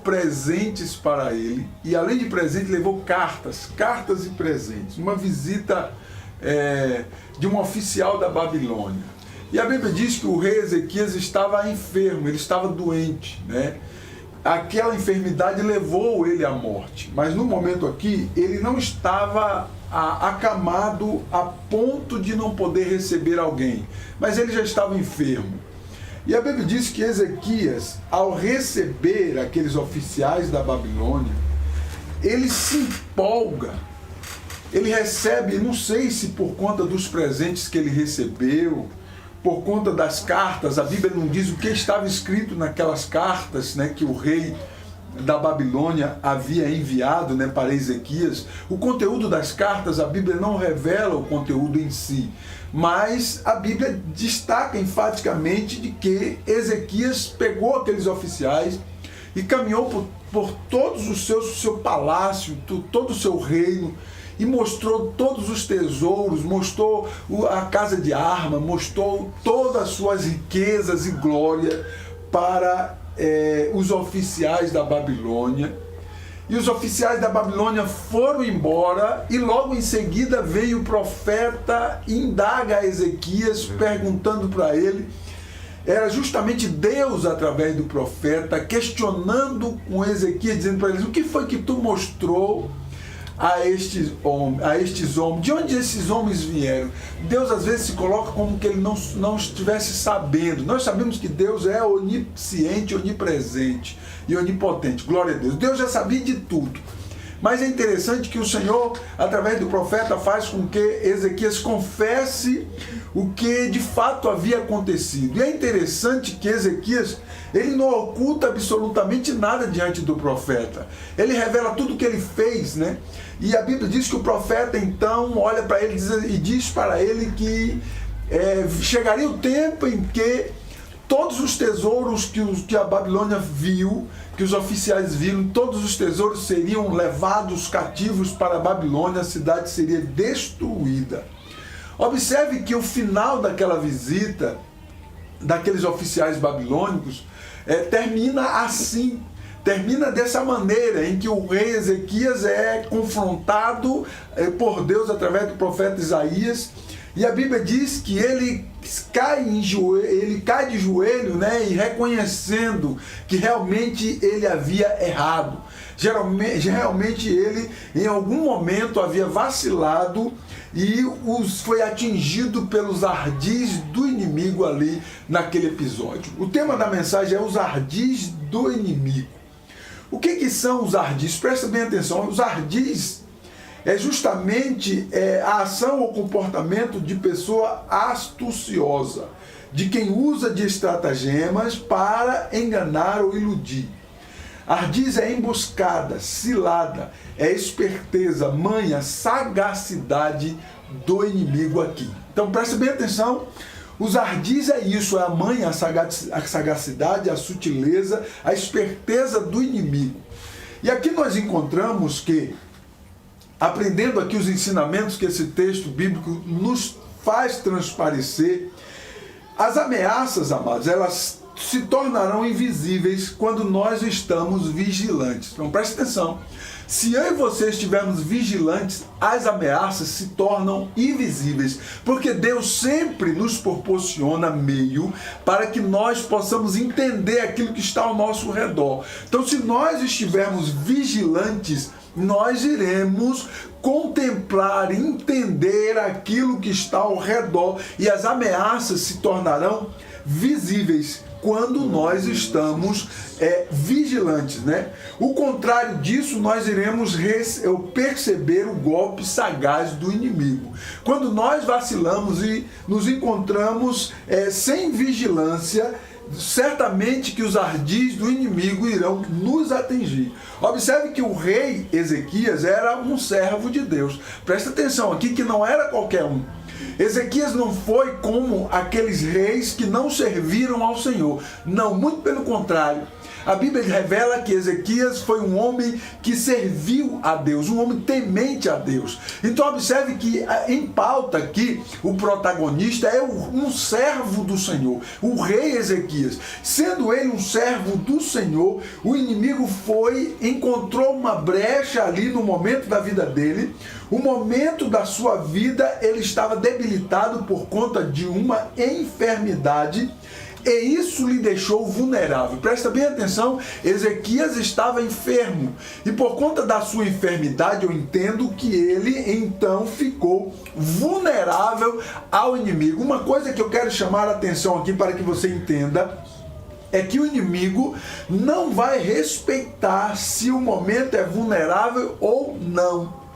presentes para ele, e além de presentes levou cartas e presentes, uma visita de um oficial da Babilônia. E a Bíblia diz que o rei Ezequias estava enfermo, ele estava doente, né? Aquela enfermidade levou ele à morte, mas no momento aqui ele não estava acamado a ponto de não poder receber alguém, mas ele já estava enfermo. E a Bíblia diz que Ezequias, ao receber aqueles oficiais da Babilônia, ele se empolga, ele recebe, não sei se por conta dos presentes que ele recebeu, por conta das cartas, a Bíblia não diz o que estava escrito naquelas cartas, né, que o rei da Babilônia havia enviado, né, para Ezequias. O conteúdo das cartas, a Bíblia não revela o conteúdo em si, mas a Bíblia destaca enfaticamente de que Ezequias pegou aqueles oficiais e caminhou por todos os seu palácio, todo o seu reino, e mostrou todos os tesouros, mostrou a casa de arma, mostrou todas as suas riquezas e glória para os oficiais da Babilônia. E os oficiais da Babilônia foram embora, e logo em seguida veio o profeta e indaga a Ezequias, perguntando para ele. Era justamente Deus, através do profeta, questionando com Ezequias, dizendo para eles: o que foi que tu mostrou a estes homens? De onde esses homens vieram? Deus às vezes se coloca como que ele não estivesse sabendo. Nós sabemos que Deus é onisciente, onipresente e onipotente. Glória a Deus. Deus já sabia de tudo. Mas é interessante que o Senhor, através do profeta, faz com que Ezequias confesse o que de fato havia acontecido. E é interessante que Ezequias, ele não oculta absolutamente nada diante do profeta. Ele revela tudo o que ele fez, né? E a Bíblia diz que o profeta então olha para ele e diz para ele que chegaria o tempo em que todos os tesouros que a Babilônia viu, que os oficiais viram, todos os tesouros seriam levados cativos para a Babilônia, a cidade seria destruída. Observe que o final daquela visita, daqueles oficiais babilônicos, termina assim, termina dessa maneira, em que o rei Ezequias é confrontado por Deus através do profeta Isaías, e a Bíblia diz que ele cai de joelho, né, e reconhecendo que realmente ele havia errado. Realmente ele, em algum momento, havia vacilado e foi atingido pelos ardis do inimigo ali naquele episódio. O tema da mensagem é os ardis do inimigo. O que são os ardis? Presta bem atenção. Os ardis é justamente a ação ou comportamento de pessoa astuciosa, de quem usa de estratagemas para enganar ou iludir. Ardis é emboscada, cilada, é esperteza, manha, sagacidade do inimigo aqui. Então preste bem atenção, os ardis é isso, é a manha, a sagacidade, a sutileza, a esperteza do inimigo. E aqui nós encontramos que, aprendendo aqui os ensinamentos que esse texto bíblico nos faz transparecer, as ameaças, amados, elas se tornarão invisíveis quando nós estamos vigilantes. Então preste atenção, se eu e você estivermos vigilantes, as ameaças se tornam invisíveis, porque Deus sempre nos proporciona meio para que nós possamos entender aquilo que está ao nosso redor. Então, se nós estivermos vigilantes, nós iremos contemplar, entender aquilo que está ao redor, e as ameaças se tornarão visíveis quando nós estamos vigilantes, né? O contrário disso, nós iremos perceber o golpe sagaz do inimigo. Quando nós vacilamos e nos encontramos sem vigilância, certamente que os ardis do inimigo irão nos atingir. Observe que o rei Ezequias era um servo de Deus. Presta atenção aqui que não era qualquer um. Ezequias não foi como aqueles reis que não serviram ao Senhor. Não, muito pelo contrário. a Bíblia revela que Ezequias foi um homem que serviu a Deus, um homem temente a Deus. Então observe que em pauta aqui, o protagonista é um servo do Senhor, o rei Ezequias. Sendo ele um servo do Senhor, o inimigo encontrou uma brecha ali no momento da vida dele. O momento da sua vida, ele estava debilitado por conta de uma enfermidade, e isso lhe deixou vulnerável. Presta bem atenção, Ezequias estava enfermo, e por conta da sua enfermidade, eu entendo que ele então ficou vulnerável ao inimigo. Uma coisa que eu quero chamar a atenção aqui para que você entenda, é que o inimigo não vai respeitar se o momento é vulnerável ou não.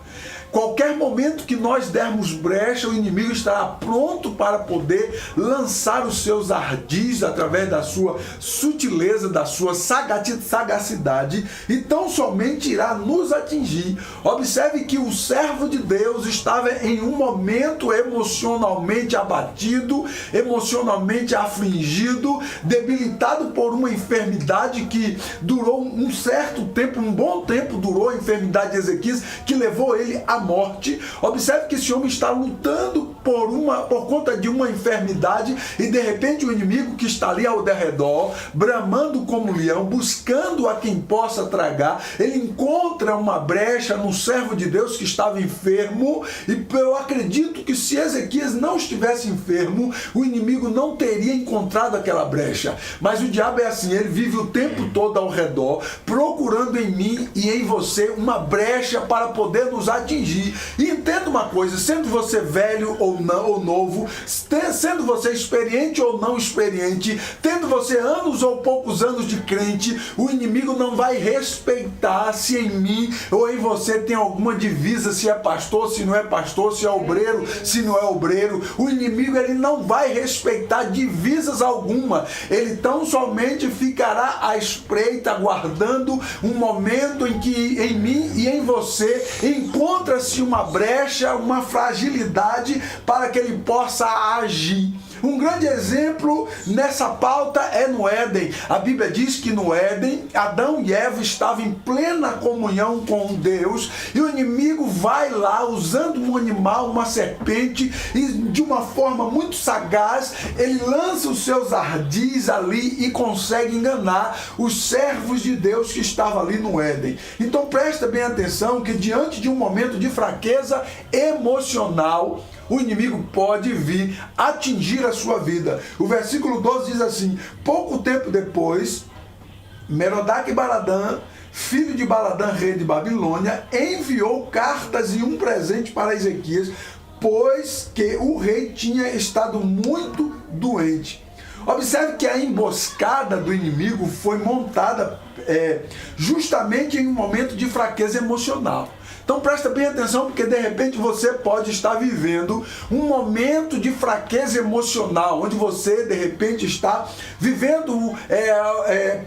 Qualquer momento que nós dermos brecha, o inimigo estará pronto para poder lançar os seus ardis através da sua sutileza, da sua sagacidade, e tão somente irá nos atingir. Observe que o servo de Deus estava em um momento emocionalmente abatido, emocionalmente afligido, debilitado por uma enfermidade que durou um certo tempo, um bom tempo durou a enfermidade de Ezequias, que levou ele à morte. Observe que esse homem está lutando por conta de uma enfermidade, e de repente o inimigo que está ali ao redor, bramando como leão, buscando a quem possa tragar, ele encontra uma brecha no servo de Deus que estava enfermo. E eu acredito que se Ezequias não estivesse enfermo, o inimigo não teria encontrado aquela brecha. Mas o diabo é assim, ele vive o tempo todo ao redor, procurando em mim e em você uma brecha para poder nos atingir. E entenda uma coisa, sendo você velho ou não, ou novo, sendo você experiente ou não experiente, tendo você anos ou poucos anos de crente, o inimigo não vai respeitar se em mim ou em você tem alguma divisa, se é pastor, se não é pastor, se é obreiro, se não é obreiro. O inimigo, ele não vai respeitar divisas alguma, ele tão somente ficará à espreita, aguardando um momento em que em mim e em você encontra-se uma brecha, uma fragilidade para que ele possa agir. Um grande exemplo nessa pauta é no Éden. A Bíblia diz que no Éden, Adão e Eva estavam em plena comunhão com Deus, e o inimigo vai lá usando um animal, uma serpente, e de uma forma muito sagaz, ele lança os seus ardis ali e consegue enganar os servos de Deus que estavam ali no Éden. Então presta bem atenção que diante de um momento de fraqueza emocional, o inimigo pode vir atingir a sua vida. O versículo 12 diz assim: pouco tempo depois, Merodach-Baladã, filho de Baladã, rei de Babilônia, enviou cartas e um presente para Ezequias, pois que o rei tinha estado muito doente. Observe que a emboscada do inimigo foi montada justamente em um momento de fraqueza emocional. Então presta bem atenção, porque de repente você pode estar vivendo um momento de fraqueza emocional, onde você de repente está vivendo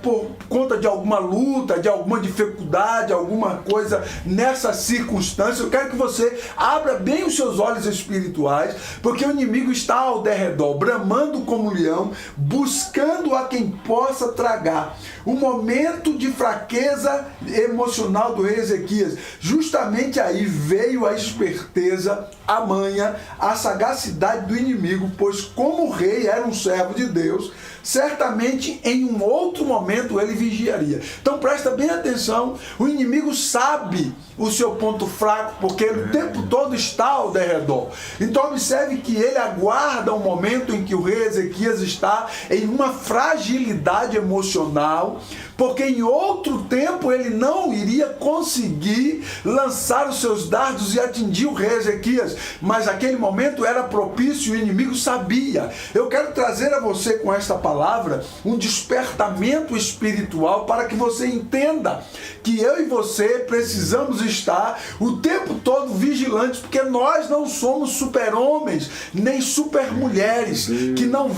por conta de alguma luta, de alguma dificuldade, alguma coisa nessa circunstância. Eu quero que você abra bem os seus olhos espirituais, porque o inimigo está ao derredor, bramando como leão, buscando a quem possa tragar. O momento de fraqueza emocional do rei Ezequias, justamente aí veio a esperteza, a manha, a sagacidade do inimigo, pois como o rei era um servo de Deus, certamente em um outro momento ele vigiaria. Então presta bem atenção, o inimigo sabe o seu ponto fraco, porque ele o tempo todo está ao derredor. Então observe que ele aguarda um momento em que o rei Ezequias está em uma fragilidade emocional, porque em outro tempo ele não iria conseguir lançar os seus dardos e atingir o rei Ezequias, mas aquele momento era propício e o inimigo sabia. Eu quero trazer a você com esta palavra um despertamento espiritual para que você entenda que eu e você precisamos estar o tempo todo vigilantes, porque nós não somos super-homens nem super-mulheres que não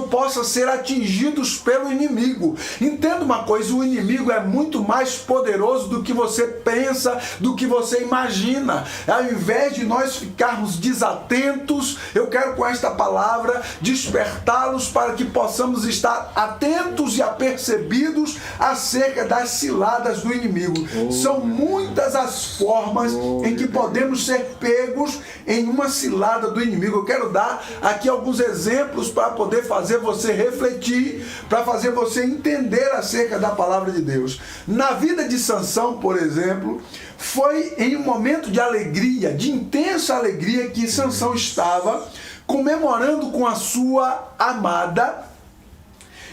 possam ser atingidos pelo inimigo. Entenda uma coisa, pois o inimigo é muito mais poderoso do que você pensa, do que você imagina. Ao invés de nós ficarmos desatentos, eu quero com esta palavra despertá-los para que possamos estar atentos e apercebidos acerca das ciladas do inimigo. São muitas as formas em que podemos ser pegos em uma cilada do inimigo. Eu quero dar aqui alguns exemplos para poder fazer você refletir, para fazer você entender acerca da palavra de Deus. Na vida de Sansão, por exemplo, foi em um momento de alegria, de intensa alegria, que Sansão estava comemorando com a sua amada.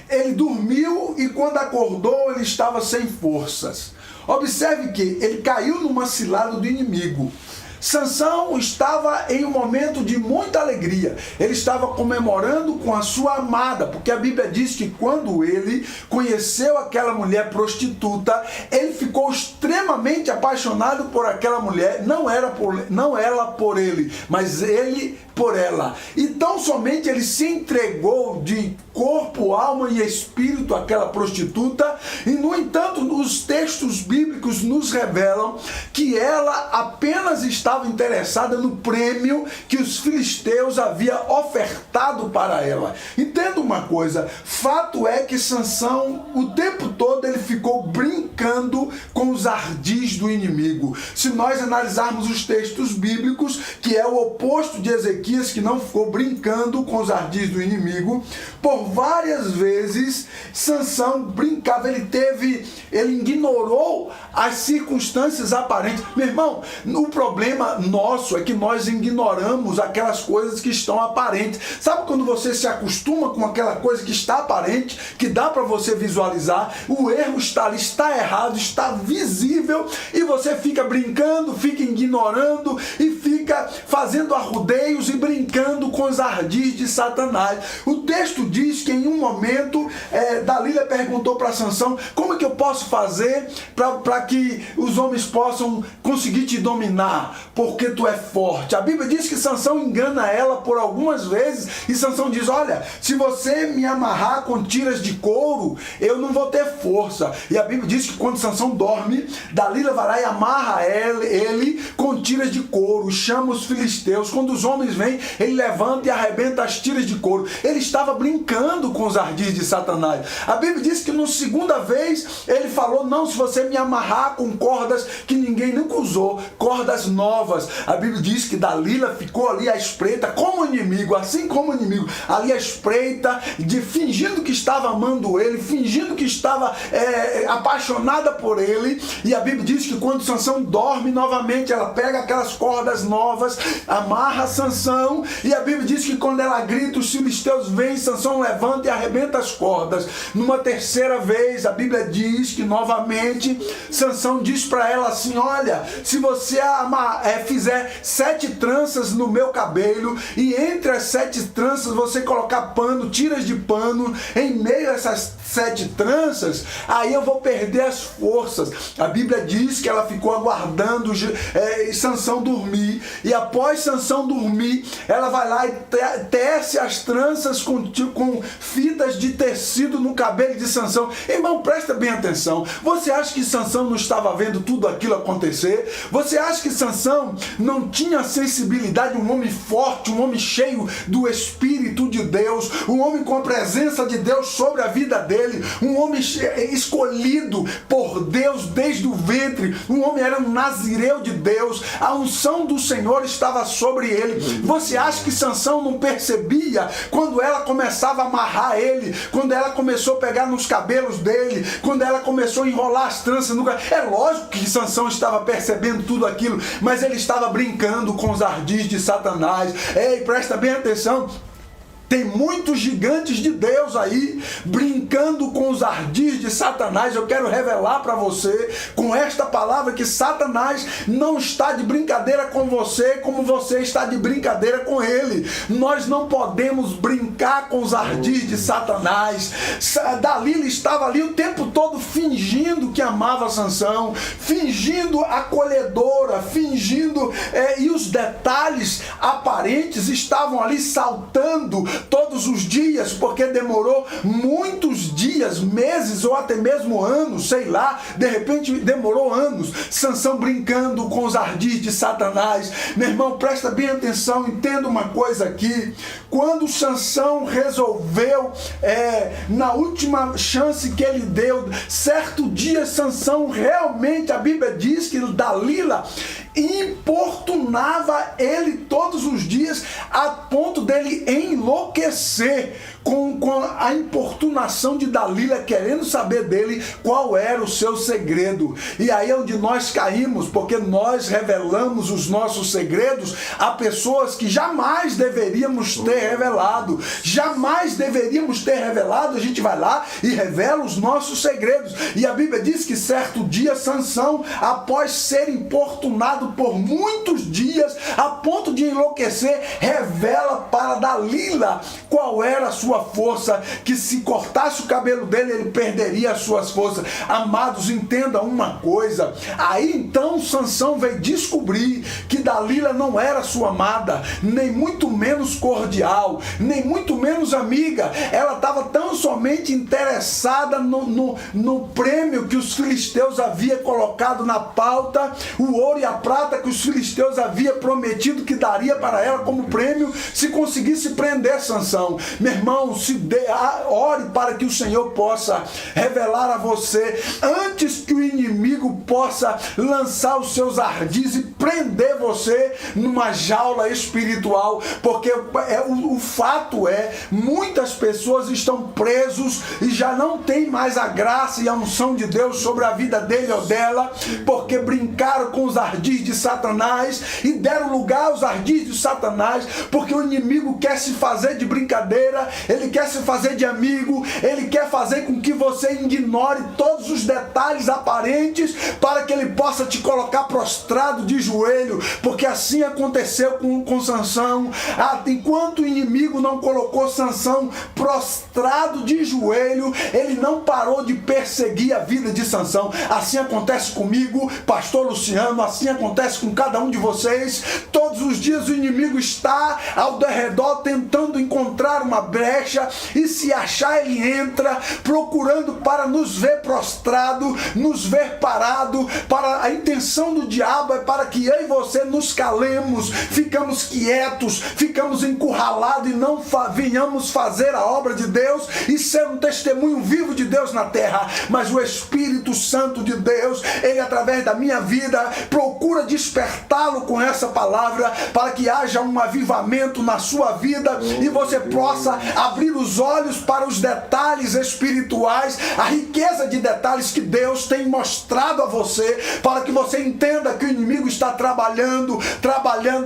Ele dormiu e quando acordou ele estava sem forças. Observe que ele caiu numa cilada do inimigo. Sansão estava em um momento de muita alegria. Ele estava comemorando com a sua amada, porque a Bíblia diz que quando ele conheceu aquela mulher prostituta, ele ficou extremamente apaixonado por aquela mulher. Não ela por ele, mas ele por ela. Então somente ele se entregou de corpo, alma e espírito àquela prostituta. E no entanto, os textos bíblicos nos revelam que ela apenas estava interessada no prêmio que os filisteus haviam ofertado para ela. Entenda uma coisa, fato é que Sansão o tempo todo ele ficou brincando com os ardis do inimigo. Se nós analisarmos os textos bíblicos, que é o oposto de Ezequias, que não ficou brincando com os ardis do inimigo, por várias vezes Sansão brincava, ele ignorou as circunstâncias aparentes. Meu irmão, o problema nosso é que nós ignoramos aquelas coisas que estão aparentes. Sabe quando você se acostuma com aquela coisa que está aparente, que dá para você visualizar, o erro está ali, está errado, está visível, e você fica brincando, fica ignorando e fica fazendo arrudeios e brincando com os ardis de Satanás. O texto diz que em um momento Dalila perguntou para Sansão: como é que eu posso fazer para que os homens possam conseguir te dominar? Porque tu é forte. A Bíblia diz que Sansão engana ela por algumas vezes, e Sansão diz: olha, se você me amarrar com tiras de couro, eu não vou ter força. E a Bíblia diz que quando Sansão dorme, Dalila vai lá e amarra ele com tiras de couro, chama os filisteus. Quando os homens vêm, ele levanta e arrebenta as tiras de couro. Ele estava brincando com os ardis de Satanás. A Bíblia diz que na segunda vez ele falou: não, se você me amarrar com cordas que ninguém nunca usou, cordas novas. A Bíblia diz que Dalila ficou ali à espreita como inimigo, assim como inimigo, ali à espreita, fingindo que estava amando ele, fingindo que estava apaixonada por ele. E a Bíblia diz que quando Sansão dorme novamente, ela pega aquelas cordas novas, amarra Sansão, e a Bíblia diz que quando ela grita, os filisteus vêm, Sansão levanta e arrebenta as cordas. Numa terceira vez, a Bíblia diz que novamente Sansão diz para ela assim: olha, se você fizer 7 tranças no meu cabelo, e entre as 7 tranças você colocar pano, tiras de pano em meio a essas 7 tranças, aí eu vou perder as forças. A Bíblia diz que ela ficou aguardando Sansão dormir, e após Sansão dormir, ela vai lá e tece as tranças com fitas de tecido no cabelo de Sansão. Irmão, presta bem atenção. Você acha que Sansão não estava vendo tudo aquilo acontecer? Você acha que Sansão não tinha sensibilidade? Um homem forte, um homem cheio do Espírito de Deus, um homem com a presença de Deus sobre a vida dele, um homem escolhido por Deus desde o ventre, um homem era um nazireu de Deus, a unção do Senhor estava sobre ele. Você acha que Sansão não percebia quando ela começava a amarrar ele, quando ela começou a pegar nos cabelos dele, quando ela começou a enrolar as tranças no cabelo? É lógico que Sansão estava percebendo tudo aquilo, mas ele estava brincando com os ardis de Satanás. Ei, presta bem atenção. Tem muitos gigantes de Deus aí brincando com os ardis de Satanás. Eu quero revelar para você com esta palavra que Satanás não está de brincadeira com você como você está de brincadeira com ele. Nós não podemos brincar com os ardis de Satanás. Dalila estava ali o tempo todo fingindo que amava Sansão, fingindo acolhedora, fingindo, e os detalhes aparentes estavam ali saltando todos os dias, porque demorou muitos dias, meses ou até mesmo anos, sei lá, de repente demorou anos. Sansão brincando com os ardis de Satanás. Meu irmão, presta bem atenção, entenda uma coisa aqui. Quando Sansão resolveu, na última chance que ele deu, certo dia Sansão realmente, a Bíblia diz que Dalila importunava ele todos os dias, a ponto dele enlouquecer com a importunação de Dalila, querendo saber dele qual era o seu segredo. E aí é onde nós caímos, porque nós revelamos os nossos segredos a pessoas que jamais deveríamos ter revelado. Jamais deveríamos ter revelado. A gente vai lá e revela os nossos segredos. E a Bíblia diz que certo dia Sansão, após ser importunado por muitos dias, a ponto de enlouquecer, revela para Dalila qual era a sua força, que se cortasse o cabelo dele, ele perderia as suas forças. Amados, entenda uma coisa. Aí então Sansão veio descobrir que Dalila não era sua amada, nem muito menos cordial, nem muito menos amiga. Ela estava tão somente interessada no prêmio que os filisteus haviam colocado na pauta, o ouro e a prata que os filisteus haviam prometido que daria para ela como prêmio se conseguisse prender Sansão. Meu irmão, ore para que o Senhor possa revelar a você antes que o inimigo possa lançar os seus ardis e prender você numa jaula espiritual, porque o fato muitas pessoas estão presos e já não tem mais a graça e a unção de Deus sobre a vida dele ou dela, porque brincaram com os ardis de Satanás e deram lugar aos ardis de Satanás, porque o inimigo quer se fazer de brincadeira, ele quer se fazer de amigo, ele quer fazer com que você ignore todos os detalhes aparentes para que ele possa te colocar prostrado de joelho, porque assim aconteceu com Sansão. Enquanto o inimigo não colocou Sansão prostrado de joelho, ele não parou de perseguir a vida de Sansão. Assim acontece comigo, pastor Luciano, assim acontece com cada um de vocês. Todos os dias o inimigo está ao redor tentando encontrar uma brecha, e se achar ele entra procurando para nos ver prostrado, nos ver parado. Para a intenção do diabo é para que eu e você nos calemos, ficamos quietos, ficamos encurralados e não venhamos fazer a obra de Deus e ser um testemunho vivo de Deus na terra. Mas o Espírito Santo de Deus, ele através da minha vida procura despertá-lo com essa palavra, para que haja um avivamento na sua vida e você possa abrir os olhos para os detalhes espirituais, a riqueza de detalhes que Deus tem mostrado a você, para que você entenda que o inimigo está trabalhando,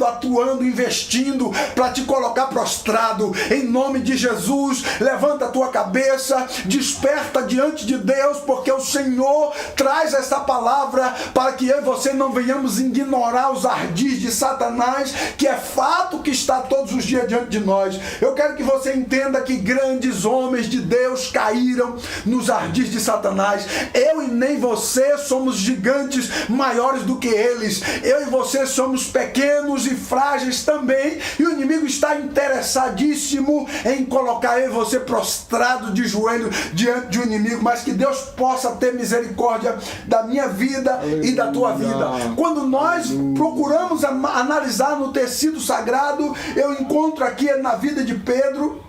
atuando, investindo para te colocar prostrado. Em nome de Jesus, levanta a tua cabeça, desperta diante de Deus, porque o Senhor traz essa palavra para que eu e você não venhamos ignorar os ardis de Satanás, que é fato que está todos os dias diante de nós. Eu quero que você entenda que grandes homens de Deus caíram nos ardis de Satanás. Eu e nem você somos gigantes maiores do que eles. Eu e você somos pequenos e frágeis também, e o inimigo está interessadíssimo em colocar eu e você prostrado de joelho diante de um inimigo. Mas que Deus possa ter misericórdia da minha vida e da tua vida. Quando nós procuramos analisar no tecido sagrado, eu encontro aqui na vida de Pedro,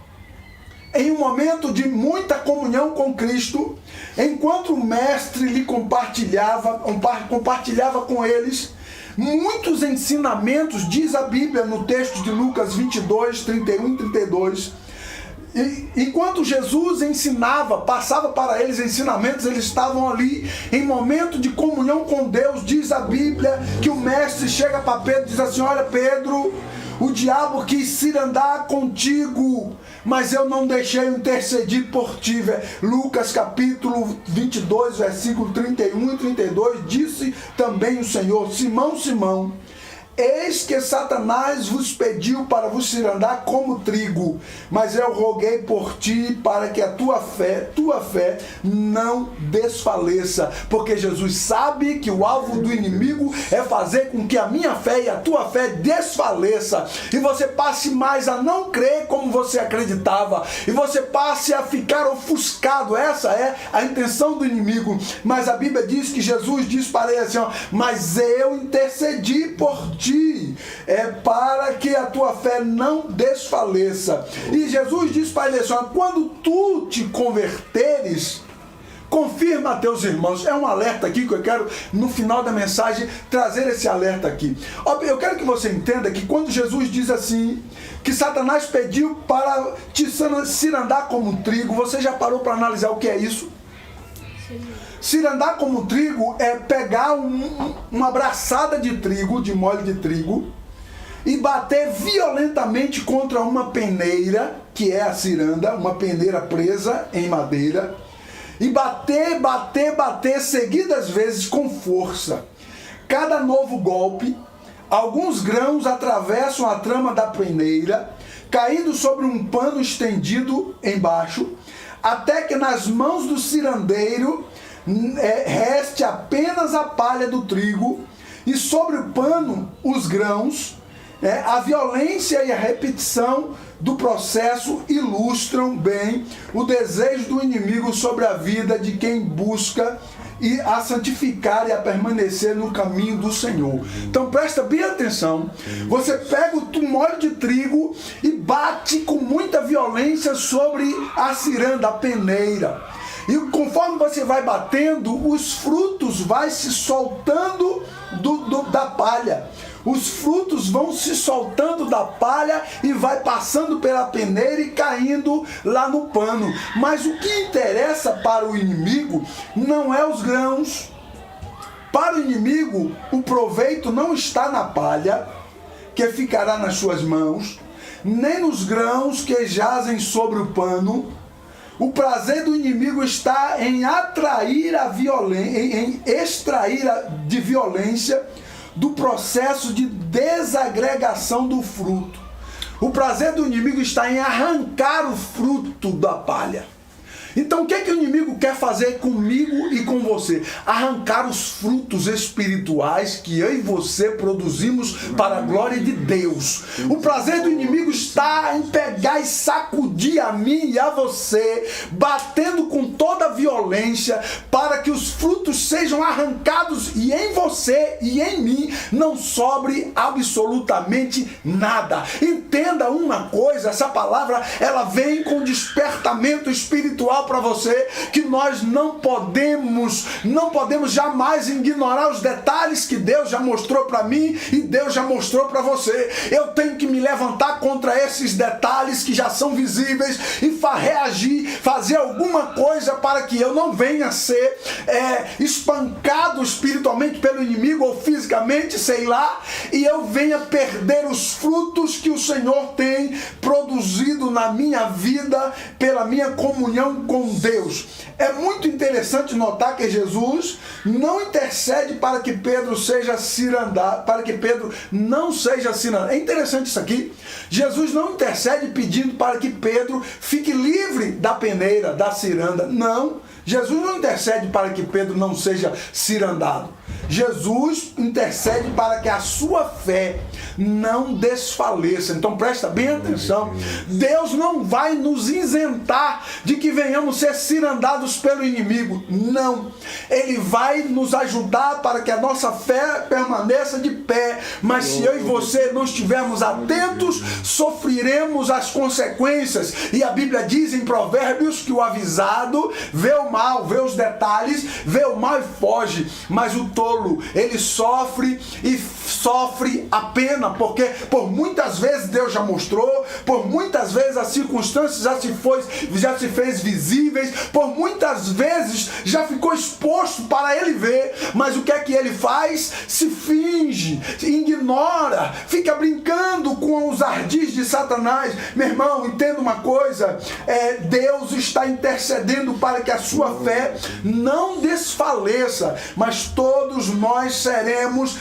em um momento de muita comunhão com Cristo, enquanto o mestre lhe compartilhava com eles muitos ensinamentos, diz a Bíblia no texto de Lucas 22, 31 e 32, enquanto Jesus ensinava, passava para eles ensinamentos, eles estavam ali em momento de comunhão com Deus. Diz a Bíblia que o mestre chega para Pedro e diz assim: olha Pedro, o diabo quis ir andar contigo, mas eu não deixei intercedir por ti. Lucas capítulo 22, versículo 31 e 32, disse também o Senhor: Simão, Simão, eis que Satanás vos pediu para vos cirandar como trigo, mas eu roguei por ti para que a tua fé não desfaleça, porque Jesus sabe que o alvo do inimigo é fazer com que a minha fé e a tua fé desfaleça, e você passe mais a não crer como você acreditava, e você passe a ficar ofuscado. Essa é a intenção do inimigo. Mas a Bíblia diz que Jesus diz para ele assim, ó, mas eu intercedi por ti, para que a tua fé não desfaleça. E Jesus diz para ele assim, ó, quando tu te converteres, confirma a teus irmãos. É um alerta aqui que eu quero, no final da mensagem, trazer esse alerta aqui. Eu quero que você entenda que quando Jesus diz assim, que Satanás pediu para te cirandar como trigo, você já parou para analisar o que é isso? Cirandar como trigo é pegar uma braçada de trigo, de molho de trigo, e bater violentamente contra uma peneira, que é a ciranda, uma peneira presa em madeira, e bater seguidas vezes com força. Cada novo golpe, alguns grãos atravessam a trama da peneira, caindo sobre um pano estendido embaixo, até que nas mãos do cirandeiro reste apenas a palha do trigo, e sobre o pano os grãos. A violência e a repetição do processo ilustram bem o desejo do inimigo sobre a vida de quem busca e a santificar e a permanecer no caminho do Senhor. Então presta bem atenção. Você pega o molho de trigo e bate com muita violência sobre a ciranda, a peneira. E conforme você vai batendo, os frutos vai se soltando da palha. Os frutos vão se soltando da palha e vai passando pela peneira e caindo lá no pano. Mas o que interessa para o inimigo não é os grãos. Para o inimigo, o proveito não está na palha, que ficará nas suas mãos, nem nos grãos que jazem sobre o pano. O prazer do inimigo está em atrair a violência, em extrair de violência do processo de desagregação do fruto. O prazer do inimigo está em arrancar o fruto da palha. Então o que é que o inimigo quer fazer comigo e com você? Arrancar os frutos espirituais que eu e você produzimos para a glória de Deus. O prazer do inimigo está em pegar e sacudir a mim e a você, batendo com toda a violência, para que os frutos sejam arrancados e em você e em mim não sobre absolutamente nada. Entenda uma coisa, essa palavra ela vem com despertamento espiritual para você, que nós não podemos jamais ignorar os detalhes que Deus já mostrou para mim e Deus já mostrou para você. Eu tenho que me levantar contra esses detalhes que já são visíveis e reagir, fazer alguma coisa para que eu não venha a ser espancado espiritualmente pelo inimigo ou fisicamente, sei lá, e eu venha perder os frutos que o Senhor tem produzido na minha vida pela minha comunhão com Deus. É muito interessante notar que Jesus não intercede para que Pedro seja cirandado, para que Pedro não seja cirandado. É interessante isso aqui. Jesus não intercede pedindo para que Pedro fique livre da peneira, da ciranda. Não. Jesus não intercede para que Pedro não seja cirandado. Jesus intercede para que a sua fé não desfaleça. Então presta bem atenção. Deus não vai nos isentar de que venhamos ser cirandados pelo inimigo. Não. Ele vai nos ajudar para que a nossa fé permaneça de pé. Mas se eu e você não estivermos atentos, sofreremos as consequências. E a Bíblia diz em Provérbios que o avisado vê o mal, vê os detalhes, vê o mal e foge. Mas o tolo, ele sofre e sofre a pena, porque por muitas vezes Deus já mostrou, por muitas vezes as circunstâncias já se fez visíveis, por muitas vezes já ficou exposto para ele ver, mas o que é que ele faz? Se finge, ignora, fica brincando com os ardis de Satanás. Meu irmão, entenda uma coisa, Deus está intercedendo para que a sua fé não desfaleça, mas todos todos nós seremos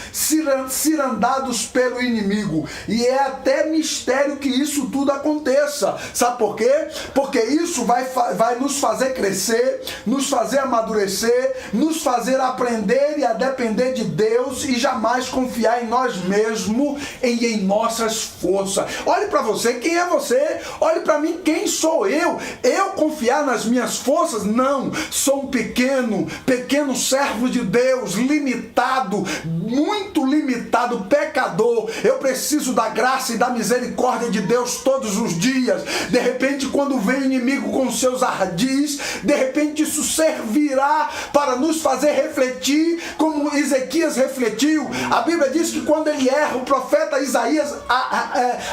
cirandados pelo inimigo. E é até mistério que isso tudo aconteça. Sabe por quê? Porque isso vai nos fazer crescer, nos fazer amadurecer, nos fazer aprender e a depender de Deus e jamais confiar em nós mesmos e em nossas forças. Olhe para você, quem é você? Olhe para mim, quem sou eu? Eu confiar nas minhas forças? Não, sou um pequeno servo de Deus, limitado, muito limitado, pecador. Eu preciso da graça e da misericórdia de Deus todos os dias. De repente, quando vem o inimigo com seus ardis, de repente isso servirá para nos fazer refletir, como Ezequias refletiu. A Bíblia diz que quando ele erra, o profeta Isaías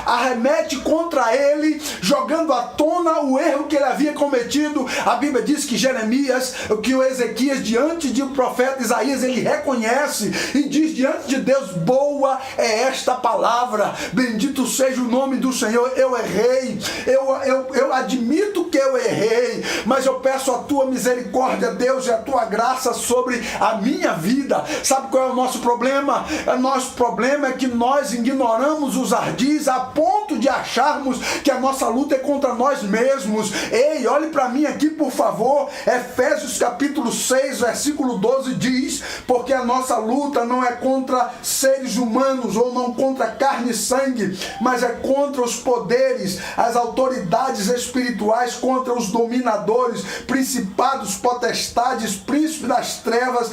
arremete contra ele, jogando à tona o erro que ele havia cometido. A Bíblia diz que Jeremias, que o Ezequias, diante do profeta Isaías, ele reconhece e diz diante de Deus: boa é esta palavra, bendito seja o nome do Senhor. Eu errei, eu admito que eu errei, mas eu peço a tua misericórdia, Deus, e a tua graça sobre a minha vida. Sabe qual é o nosso problema? O nosso problema é que nós ignoramos os ardis a ponto de acharmos que a nossa luta é contra nós mesmos. Ei, olhe para mim aqui, por favor. Efésios capítulo 6, versículo 12 diz: porque a nossa luta não é contra seres humanos, ou não contra carne e sangue, mas é contra os poderes, as autoridades espirituais, contra os dominadores, principados, potestades, príncipes das trevas,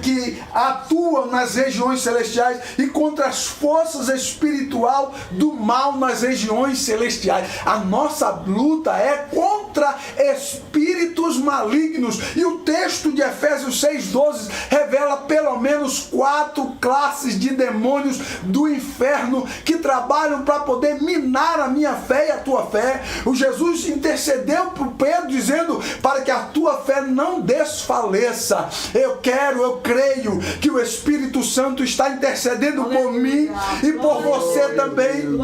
que atuam nas regiões celestiais, e contra as forças espirituais do mal nas regiões celestiais. A nossa luta é contra espíritos malignos, e o texto de Efésios 6,12 revela pelo menos 4 classes de demônios do inferno que trabalham para poder minar a minha fé e a tua fé. O Jesus intercedeu por Pedro, dizendo para que a tua fé não desfaleça. Eu creio que o Espírito Santo está intercedendo por mim e por você também,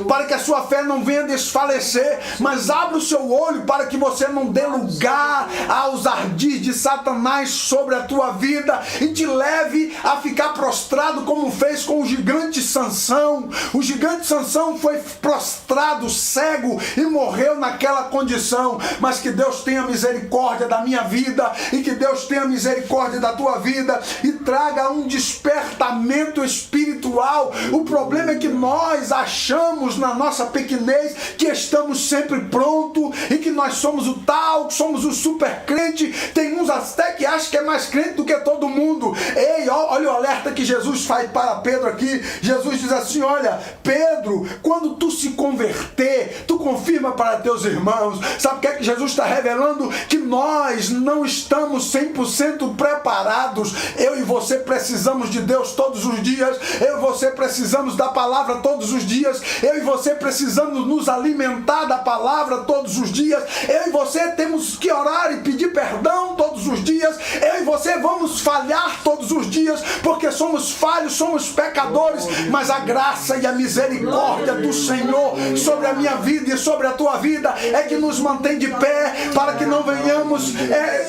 para que a sua fé não venha desfalecer, mas abra o seu olho para que você não dê lugar aos ardis de Satanás sobre a tua vida e te leve a ficar prostrado, como fez com o gigante Sansão. O gigante Sansão foi prostrado, cego, e morreu naquela condição. Mas que Deus tenha misericórdia da minha vida e que Deus tenha misericórdia da tua vida e traga um despertamento espiritual. O problema é que nós achamos na nossa pequenez que estamos sempre prontos e que nós somos o tal, somos o super crente. Tem uns até que acham que é mais crente do que todo mundo. Ei, olha o alerta que Jesus faz para Pedro aqui. Jesus diz assim: olha, Pedro, quando tu se converter, tu confirma para teus irmãos. Sabe o que é que Jesus está revelando? Que nós não estamos 100% preparados. Eu e você precisamos de Deus todos os dias. Eu e você precisamos da palavra todos os dias. Eu e você precisamos nos alimentar da palavra todos os dias. Eu e você temos que orar e pedir perdão todos os dias. Eu e você vamos falhar todos os dias, porque somos falhos, somos pecadores, mas a graça e a misericórdia do Senhor sobre a minha vida e sobre a tua vida é que nos mantém de pé, para que não venhamos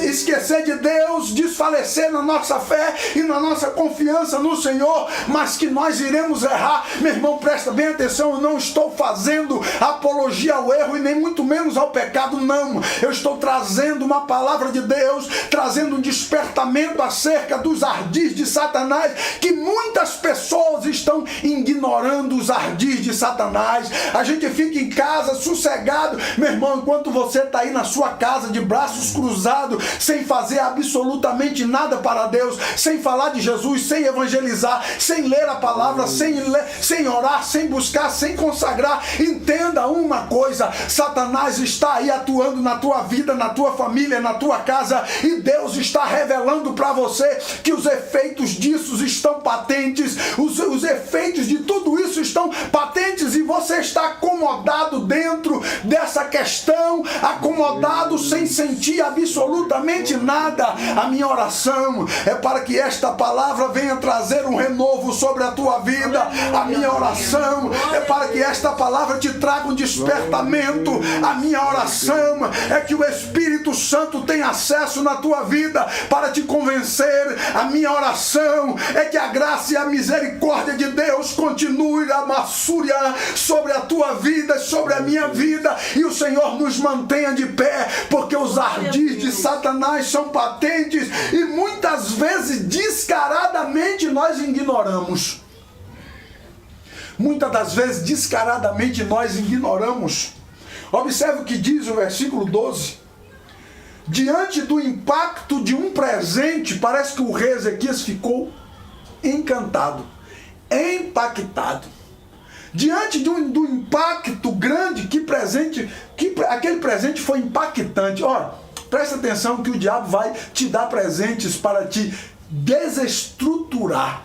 esquecer de Deus, desfalecer na nossa fé e na nossa confiança no Senhor, mas que nós iremos errar. Meu irmão, presta bem atenção, eu não estou fazendo apologia ao erro e nem muito menos ao pecado, não. Eu estou trazendo uma palavra de Deus, trazendo um despertamento acerca dos ardis de Satanás, que muitas pessoas estão ignorando os ardis de Satanás. A gente fica em casa sossegado, meu irmão, enquanto você está aí na sua casa de braços cruzados, sem fazer absolutamente nada para Deus, sem falar de Jesus, sem evangelizar, sem ler a palavra, sem orar, sem buscar, sem consagrar. Entenda uma coisa: Satanás está aí atuando na tua vida, na tua família, na tua casa, e Deus está revelando para você que os efeitos disso estão patentes, os efeitos de tudo isso estão patentes, e você está acomodado dentro dessa questão, acomodado sem sentir absolutamente nada. A minha oração é para que esta palavra venha trazer um renovo sobre a tua vida. A minha oração é para que esta palavra te traga um despertamento. A minha oração oração é que o Espírito Santo tem acesso na tua vida para te convencer. A minha oração é que a graça e a misericórdia de Deus continue a massúria sobre a tua vida, sobre a minha vida, e o Senhor nos mantenha de pé, porque os ardis de Satanás são patentes e muitas vezes descaradamente nós ignoramos. Muitas das vezes descaradamente nós ignoramos. Observe o que diz o versículo 12. Diante do impacto de um presente, parece que o rei Ezequias ficou encantado, impactado. Diante do impacto grande, aquele presente foi impactante. Olha, presta atenção que o diabo vai te dar presentes para te desestruturar,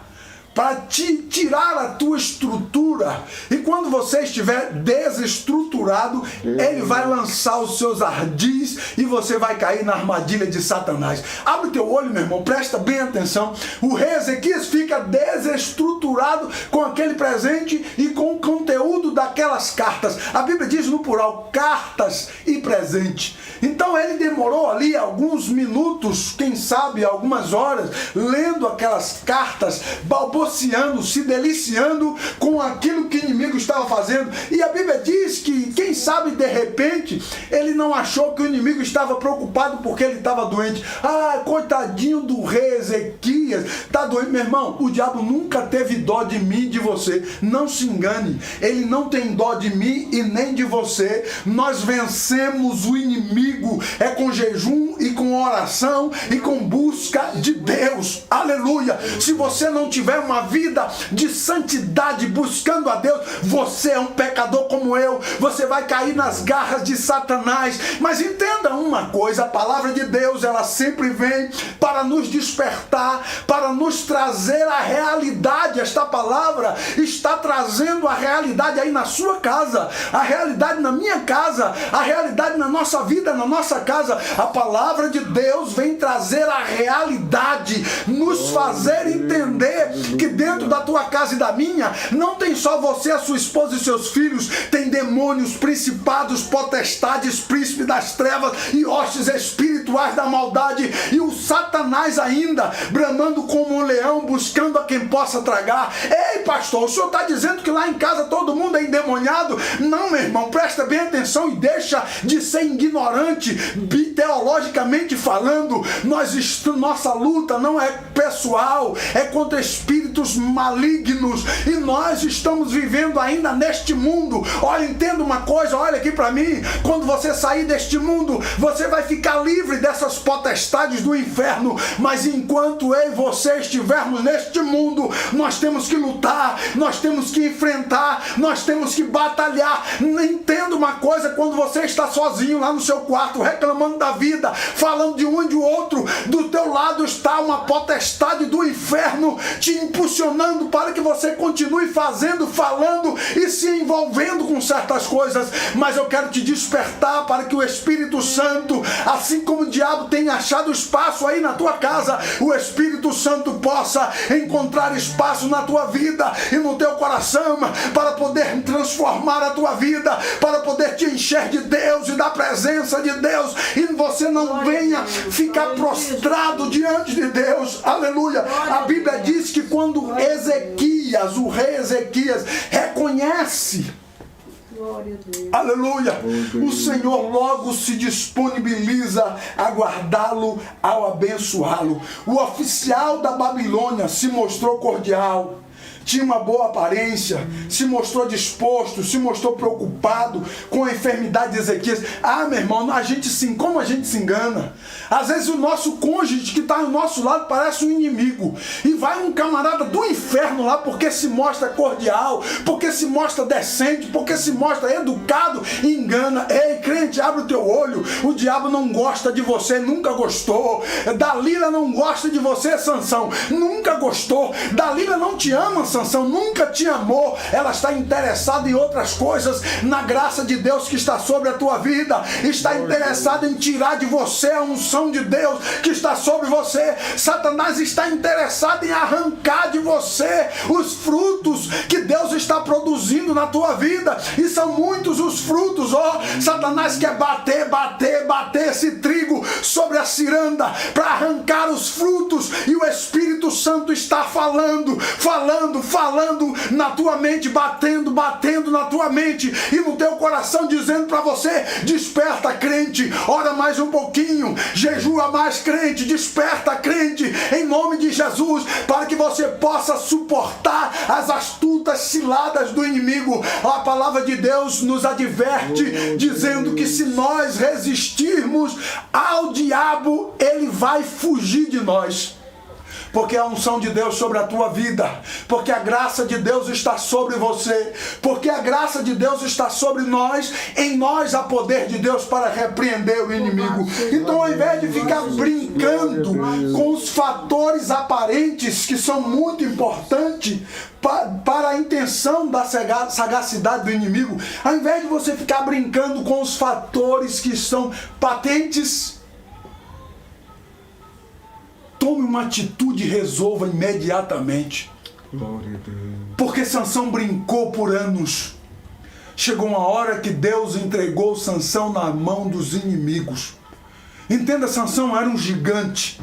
para te tirar a tua estrutura. E quando você estiver desestruturado, ele vai lançar os seus ardis e você vai cair na armadilha de Satanás. Abre teu olho, meu irmão, presta bem atenção. O rei Ezequias fica desestruturado com aquele presente e com o conteúdo daquelas cartas. A Bíblia diz no plural, cartas e presente. Então ele demorou ali alguns minutos, quem sabe algumas horas, lendo aquelas cartas, balbuciando, se deliciando com aquilo que o inimigo estava fazendo. E a Bíblia diz que, quem sabe, de repente, ele não achou que o inimigo estava preocupado porque ele estava doente. Ah, coitadinho do rei Ezequias, está doente. Meu irmão, o diabo nunca teve dó de mim e de você. Não se engane, ele não tem dó de mim e nem de você. Nós vencemos o inimigo, é com jejum e com oração e com busca de Deus. Aleluia! Se você não tiver uma vida de santidade buscando a Deus, você é um pecador como eu, você vai cair nas garras de Satanás. Mas entenda uma coisa, a palavra de Deus, ela sempre vem para nos despertar, para nos trazer a realidade. Esta palavra está trazendo a realidade aí na sua casa, a realidade na minha casa, a realidade na nossa vida, na nossa casa. A palavra de Deus vem trazer a realidade, nos fazer entender que dentro da tua casa e da minha, não tem só você, a sua esposa e seus filhos, tem demônios, principados, potestades, príncipes das trevas e hostes espirituais da maldade, e o Satanás ainda bramando como um leão, buscando a quem possa tragar. Ei, pastor, o senhor está dizendo que lá em casa todo mundo é endemoniado? Não, meu irmão, presta bem atenção e deixa de ser ignorante. Teologicamente falando, nossa luta não é pessoal, é contra espíritos malignos, e nós estamos vivendo ainda neste mundo. Olha, entenda uma coisa, olha aqui para mim, quando você sair deste mundo, você vai ficar livre dessas potestades do inferno, mas enquanto eu e você estivermos neste mundo, nós temos que lutar, nós temos que enfrentar, nós temos que batalhar. Entenda uma coisa, quando você está sozinho lá no seu quarto, reclamando da vida, falando de um e de outro, do teu lado está uma potestade do inferno te impulsionando para que você continue fazendo, falando e se envolvendo com certas coisas. Mas eu quero te despertar para que o Espírito Santo, assim como o diabo tem achado espaço aí na tua casa, o Espírito Santo possa encontrar espaço na tua vida e no teu coração, para poder transformar a tua vida, para poder te encher de Deus e da presença de Deus, e você não venha ficar prostrado diante de Deus. Aleluia! A Bíblia diz que quando Ezequias, o rei Ezequias, reconhece, aleluia, o Senhor logo se disponibiliza a guardá-lo, ao abençoá-lo. O oficial da Babilônia se mostrou cordial, tinha uma boa aparência, se mostrou disposto, se mostrou preocupado com a enfermidade de Ezequias. Ah, meu irmão, como a gente se engana. Às vezes o nosso cônjuge que está ao nosso lado parece um inimigo, e vai um camarada do inferno lá porque se mostra cordial, porque se mostra decente, porque se mostra educado, e engana. Ei, crente, abre o teu olho, o diabo não gosta de você, nunca gostou. Dalila não gosta de você, Sansão, nunca gostou. Dalila não te ama, Sansão, nunca te amou. Ela está interessada em outras coisas, na graça de Deus que está sobre a tua vida, está interessada em tirar de você a unção de Deus que está sobre você. Satanás está interessado podem arrancar de você os frutos que Deus está produzindo na tua vida. E são muitos os frutos. Satanás quer bater esse trigo sobre a ciranda para arrancar os frutos. E o Espírito Santo está falando na tua mente, batendo na tua mente e no teu coração, dizendo para você: desperta, crente, ora mais um pouquinho, jejua mais, crente, desperta, crente, em nome de Jesus, para que você possa suportar as astutas ciladas do inimigo. A palavra de Deus nos adverte, dizendo que se nós resistirmos ao diabo, ele vai fugir de nós. Porque a unção de Deus sobre a tua vida, porque a graça de Deus está sobre você, porque a graça de Deus está sobre nós, em nós há poder de Deus para repreender o inimigo. Então, ao invés de ficar brincando com os fatores aparentes que são muito importantes para a intenção da sagacidade do inimigo, ao invés de você ficar brincando com os fatores que são patentes, tome uma atitude e resolva imediatamente. Glória a Deus. Porque Sansão brincou por anos. Chegou uma hora que Deus entregou Sansão na mão dos inimigos. Entenda, Sansão era um gigante.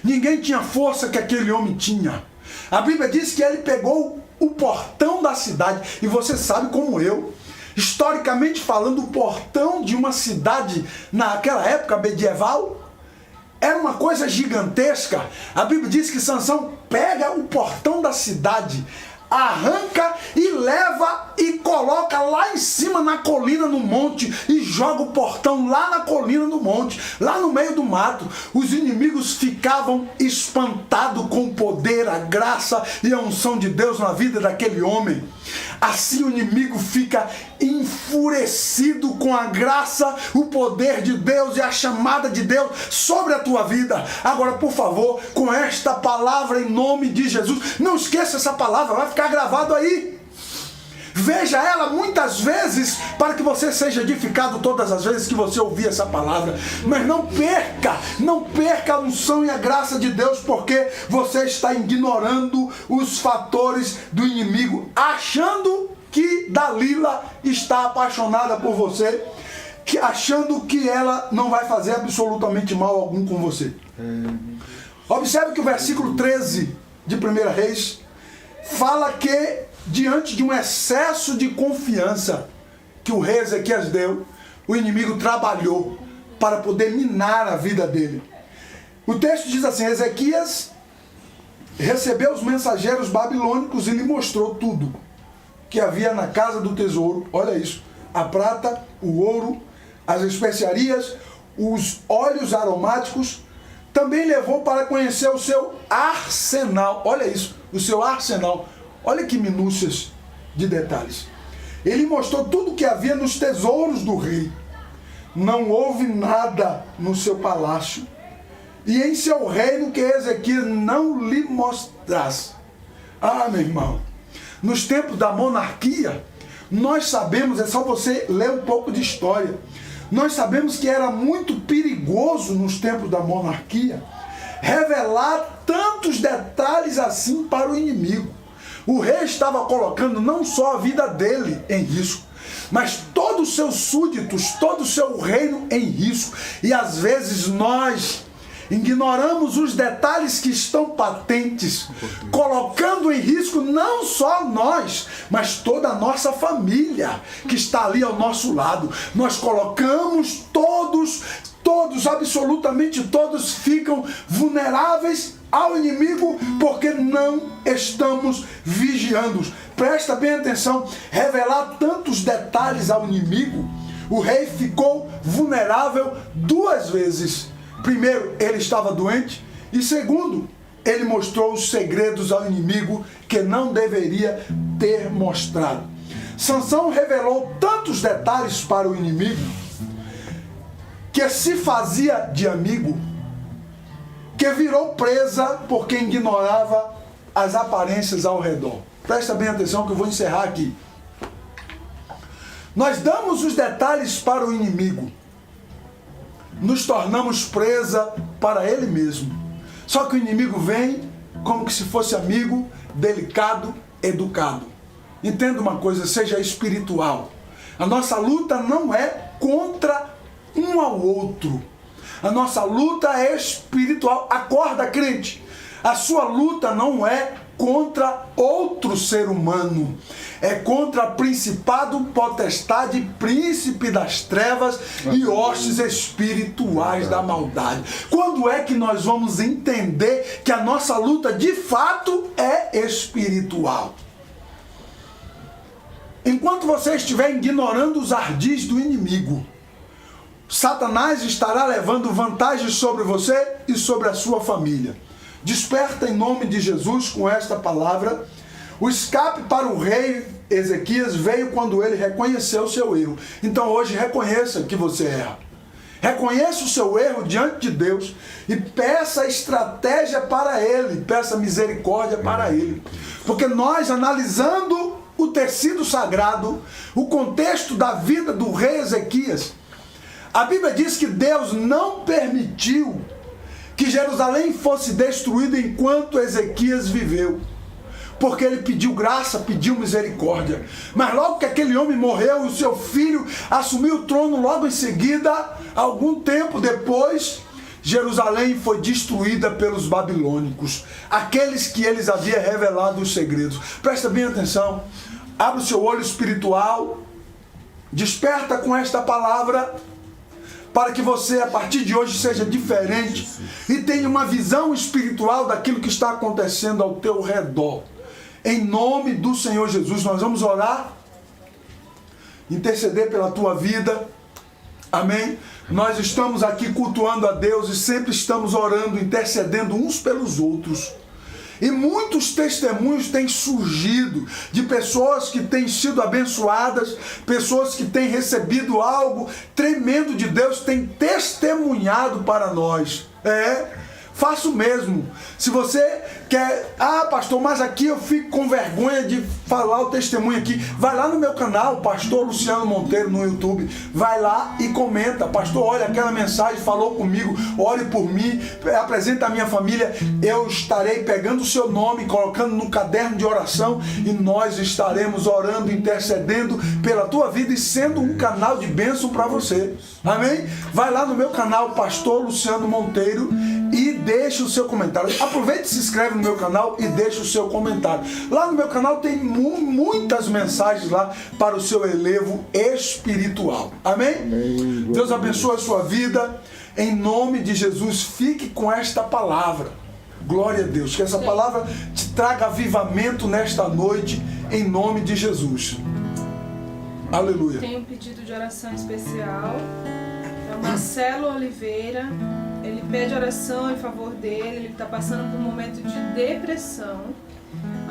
Ninguém tinha força que aquele homem tinha. A Bíblia diz que ele pegou o portão da cidade. E você sabe como eu, historicamente falando, o portão de uma cidade naquela época medieval era uma coisa gigantesca. A Bíblia diz que Sansão pega o portão da cidade, arranca e leva e coloca lá em cima na colina, no monte, e joga o portão lá na colina, no monte, lá no meio do mato. Os inimigos ficavam espantados com o poder, a graça e a unção de Deus na vida daquele homem. Assim o inimigo fica enfurecido com a graça, o poder de Deus e a chamada de Deus sobre a tua vida. Agora, por favor, com esta palavra em nome de Jesus, não esqueça essa palavra, vai ficar gravado aí. Veja ela muitas vezes para que você seja edificado todas as vezes que você ouvir essa palavra. Mas não perca a unção e a graça de Deus, porque você está ignorando os fatores do inimigo, achando que Dalila está apaixonada por você, achando que ela não vai fazer absolutamente mal algum com você. Observe que o versículo 13 de 1 Reis fala que, diante de um excesso de confiança que o rei Ezequias deu, o inimigo trabalhou para poder minar a vida dele. O texto diz assim: Ezequias recebeu os mensageiros babilônicos e lhe mostrou tudo que havia na casa do tesouro. Olha isso: a prata, o ouro, as especiarias, os óleos aromáticos. Também levou para conhecer o seu arsenal. Olha isso, o seu arsenal. Olha que minúcias de detalhes. Ele mostrou tudo o que havia nos tesouros do rei. Não houve nada no seu palácio e em seu reino que Ezequias não lhe mostrasse. Ah, meu irmão, nos tempos da monarquia, nós sabemos, é só você ler um pouco de história, nós sabemos que era muito perigoso nos tempos da monarquia revelar tantos detalhes assim para o inimigo. O rei estava colocando não só a vida dele em risco, mas todos os seus súditos, todo o seu reino em risco. E às vezes nós ignoramos os detalhes que estão patentes, colocando em risco não só nós, mas toda a nossa família que está ali ao nosso lado. Nós colocamos todos, absolutamente todos ficam vulneráveis ao inimigo porque não estamos vigiando. Presta bem atenção, revelar tantos detalhes ao inimigo, o rei ficou vulnerável duas vezes. Primeiro, ele estava doente, e segundo, ele mostrou os segredos ao inimigo que não deveria ter mostrado. Sansão revelou tantos detalhes para o inimigo que se fazia de amigo, que virou presa por quem ignorava as aparências ao redor. Presta bem atenção que eu vou encerrar aqui. Nós damos os detalhes para o inimigo, nos tornamos presa para ele mesmo. Só que o inimigo vem como que se fosse amigo, delicado, educado. Entenda uma coisa, seja espiritual. A nossa luta não é contra um ao outro. A nossa luta é espiritual. Acorda, crente. A sua luta não é contra outro ser humano. É contra principado, potestade, príncipe das trevas e hostes espirituais da maldade. Quando é que nós vamos entender que a nossa luta de fato é espiritual? Enquanto você estiver ignorando os ardis do inimigo, Satanás estará levando vantagem sobre você e sobre a sua família. Desperta em nome de Jesus com esta palavra. O escape para o rei Ezequias veio quando ele reconheceu o seu erro. Então hoje reconheça que você erra. Reconheça o seu erro diante de Deus e peça estratégia para ele, peça misericórdia para ele. Porque nós, analisando o tecido sagrado, o contexto da vida do rei Ezequias, a Bíblia diz que Deus não permitiu que Jerusalém fosse destruída enquanto Ezequias viveu, porque ele pediu graça, pediu misericórdia. Mas logo que aquele homem morreu, o seu filho assumiu o trono logo em seguida, algum tempo depois, Jerusalém foi destruída pelos babilônicos, aqueles que eles haviam revelado os segredos. Presta bem atenção, abre o seu olho espiritual, desperta com esta palavra, para que você, a partir de hoje, seja diferente e tenha uma visão espiritual daquilo que está acontecendo ao teu redor. Em nome do Senhor Jesus, nós vamos orar, interceder pela tua vida. Amém? Nós estamos aqui cultuando a Deus e sempre estamos orando, intercedendo uns pelos outros. E muitos testemunhos têm surgido de pessoas que têm sido abençoadas, pessoas que têm recebido algo tremendo de Deus, têm testemunhado para nós. Faça o mesmo. Se você quer, pastor, mas aqui eu fico com vergonha de falar o testemunho aqui, vai lá no meu canal, Pastor Luciano Monteiro, no YouTube, vai lá e comenta: pastor, olha, aquela mensagem falou comigo, ore por mim, apresenta a minha família, eu estarei pegando o seu nome, colocando no caderno de oração, e nós estaremos orando, intercedendo pela tua vida e sendo um canal de bênção para você. Amém? Vai lá no meu canal, Pastor Luciano Monteiro, e deixa o seu comentário. Aproveite e se inscreve no meu canal e deixa o seu comentário. Lá no meu canal tem muitas mensagens lá para o seu elevo espiritual. Amém? Amém. Deus abençoe a sua vida. Em nome de Jesus, fique com esta palavra. Glória a Deus. Que essa palavra te traga avivamento nesta noite, em nome de Jesus. Aleluia. Tem um pedido de oração especial. É o Marcelo Oliveira. Ele pede oração em favor dele. Ele está passando por um momento de depressão,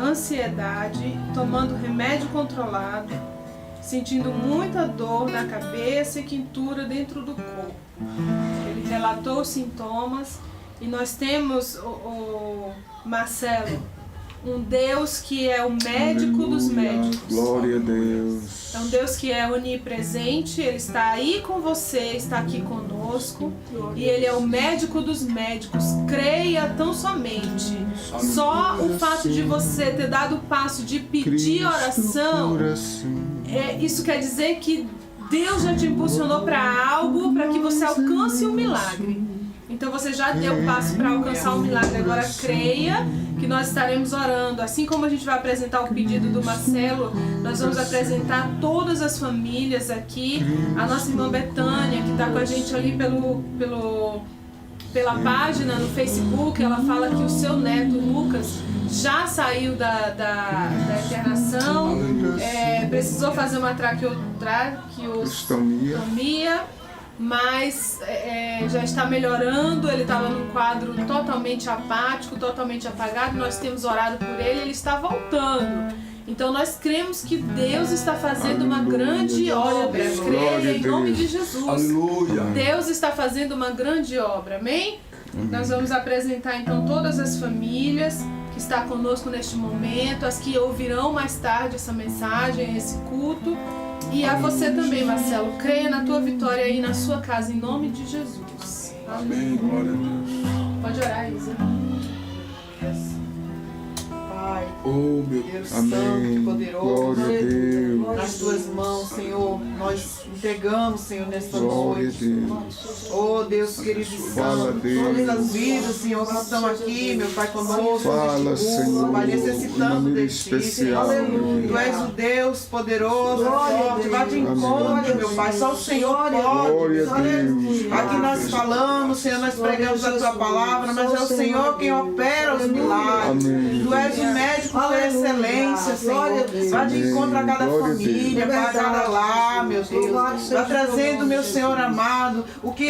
ansiedade, tomando remédio controlado, sentindo muita dor na cabeça e quentura dentro do corpo. Ele relatou os sintomas e nós temos, o Marcelo, um Deus que é o médico dos médicos. Glória a Deus. É um Deus que é onipresente, Ele está aí com você, está aqui conosco. E Ele é o médico dos médicos. Creia tão somente. Só o fato de você ter dado o passo de pedir oração, isso quer dizer que Deus já te impulsionou para algo, para que você alcance um milagre. Então você já deu o passo para alcançar o milagre. Agora creia que nós estaremos orando. Assim como a gente vai apresentar o pedido do Marcelo, nós vamos apresentar todas as famílias aqui. A nossa irmã Betânia, que está com a gente ali pela página no Facebook, ela fala que o seu neto Lucas já saiu da internação, precisou fazer uma traqueostomia, mas já está melhorando. Ele estava num quadro totalmente apático, totalmente apagado. Nós temos orado por ele, ele está voltando. Então nós cremos que Deus está fazendo uma grande obra. Creia em nome de Jesus. Aleluia. Deus está fazendo uma grande obra. Amém? Nós vamos apresentar então todas as famílias que estão conosco neste momento, as que ouvirão mais tarde essa mensagem, esse culto. E a você também, Marcelo, creia na tua vitória aí na sua casa, em nome de Jesus. Amém, glória a Deus. Pode orar, Isa. Oh, meu Deus Deus. Santo e poderoso, Glória a Deus. nas tuas mãos, Senhor, nós entregamos, Senhor, nesta Glória a noite. Deus. Oh, Deus querido e Fala, santo, Deus. todas as vidas, Senhor, que estão aqui, meu Pai, conosco, Fala, neste culto, Senhor, Pai, de necessitando maneira de Ti, Senhor. especial, meu Tu és o Deus poderoso, forte, vai de encontro, meu Pai, só o Senhor Glória pode. a Deus. Aqui nós falamos, Senhor, nós pregamos a Tua palavra, mas é o Senhor quem opera os milagres. Amém. Tu és o médico por excelência, Senhor. Vai de encontro a cada Glória a família, para cada lar, meu Deus. Vai trazendo, meu Senhor amado, o que